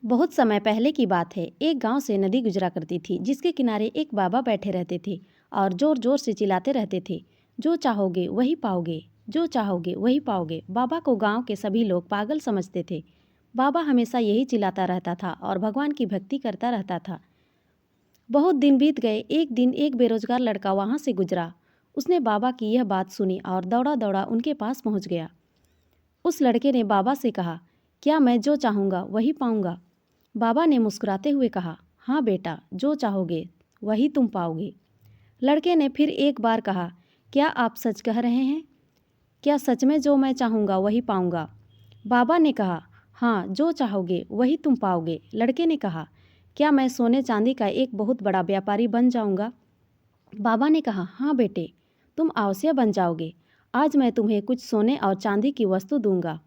बहुत समय पहले की बात है। एक गांव से नदी गुजरा करती थी जिसके किनारे एक बाबा बैठे रहते थे और जोर जोर से चिल्लाते रहते थे, जो चाहोगे वही पाओगे, जो चाहोगे वही पाओगे। बाबा को गांव के सभी लोग पागल समझते थे। बाबा हमेशा यही चिल्लाता रहता था और भगवान की भक्ति करता रहता था। बहुत दिन बीत गए। एक दिन एक बेरोजगार लड़का वहां से गुजरा। उसने बाबा की यह बात सुनी और दौड़ा दौड़ा उनके पास पहुंच गया। उस लड़के ने बाबा से कहा, क्या मैं जो चाहूँगा वही पाऊँगा? बाबा ने मुस्कुराते हुए कहा, हाँ बेटा, जो चाहोगे वही तुम पाओगे। लड़के ने फिर एक बार कहा, क्या आप सच कह रहे हैं? क्या सच में जो मैं चाहूँगा वही पाऊँगा? बाबा ने कहा, हाँ, जो चाहोगे वही तुम पाओगे। लड़के ने कहा, क्या मैं सोने चांदी का एक बहुत बड़ा व्यापारी बन जाऊँगा? बाबा ने कहा, हाँ बेटे, तुम अवश्य बन जाओगे। आज मैं तुम्हें कुछ सोने और चांदी की वस्तु दूंगा,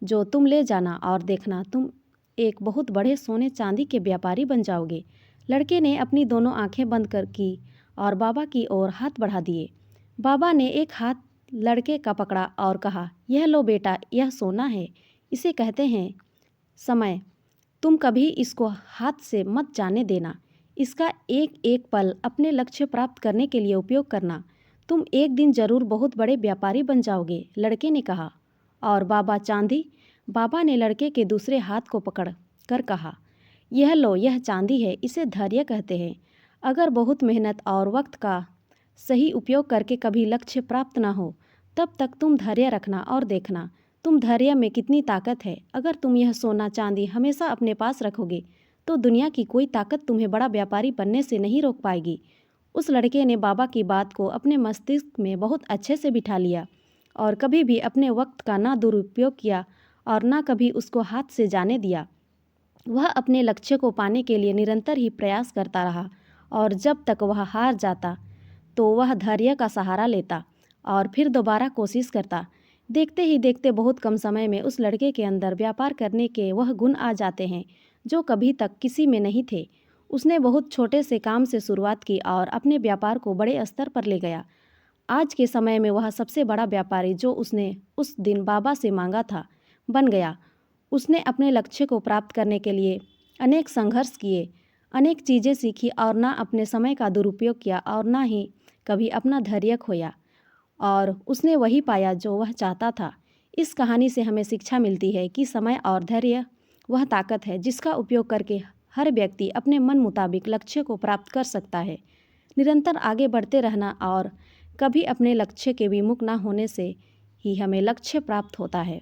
जो तुम ले जाना और देखना तुम एक बहुत बड़े सोने चांदी के व्यापारी बन जाओगे। लड़के ने अपनी दोनों आंखें बंद कर की और बाबा की ओर हाथ बढ़ा दिए। बाबा ने एक हाथ लड़के का पकड़ा और कहा, यह लो बेटा, यह सोना है। इसे कहते हैं समय। तुम कभी इसको हाथ से मत जाने देना। इसका एक एक पल अपने लक्ष्य प्राप्त करने के लिए उपयोग करना। तुम एक दिन जरूर बहुत बड़े व्यापारी बन जाओगे, लड़के ने कहा। और बाबा चांदी? बाबा ने लड़के के दूसरे हाथ को पकड़ कर कहा, यह लो, यह चांदी है, इसे धैर्य कहते हैं। अगर बहुत मेहनत और वक्त का सही उपयोग करके कभी लक्ष्य प्राप्त ना हो, तब तक तुम धैर्य रखना और देखना तुम धैर्य में कितनी ताकत है। अगर तुम यह सोना चांदी हमेशा अपने पास रखोगे तो दुनिया की कोई ताकत तुम्हें बड़ा व्यापारी बनने से नहीं रोक पाएगी। उस लड़के ने बाबा की बात को अपने मस्तिष्क में बहुत अच्छे से बिठा लिया और कभी भी अपने वक्त का ना दुरुपयोग किया और ना कभी उसको हाथ से जाने दिया। वह अपने लक्ष्य को पाने के लिए निरंतर ही प्रयास करता रहा और जब तक वह हार जाता तो वह धैर्य का सहारा लेता और फिर दोबारा कोशिश करता। देखते ही देखते बहुत कम समय में उस लड़के के अंदर व्यापार करने के वह गुण आ जाते हैं जो कभी तक किसी में नहीं थे। उसने बहुत छोटे से काम से शुरुआत की और अपने व्यापार को बड़े स्तर पर ले गया। आज के समय में वह सबसे बड़ा व्यापारी जो उसने उस दिन बाबा से मांगा था बन गया। उसने अपने लक्ष्य को प्राप्त करने के लिए अनेक संघर्ष किए, अनेक चीज़ें सीखी और ना अपने समय का दुरुपयोग किया और ना ही कभी अपना धैर्य खोया, और उसने वही पाया जो वह चाहता था। इस कहानी से हमें शिक्षा मिलती है कि समय और धैर्य वह ताकत है जिसका उपयोग करके हर व्यक्ति अपने मन मुताबिक लक्ष्य को प्राप्त कर सकता है। निरंतर आगे बढ़ते रहना और कभी अपने लक्ष्य के विमुख ना होने से ही हमें लक्ष्य प्राप्त होता है।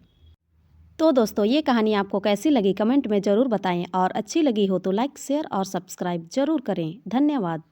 तो दोस्तों, ये कहानी आपको कैसी लगी कमेंट में ज़रूर बताएं और अच्छी लगी हो तो लाइक, शेयर और सब्सक्राइब ज़रूर करें। धन्यवाद।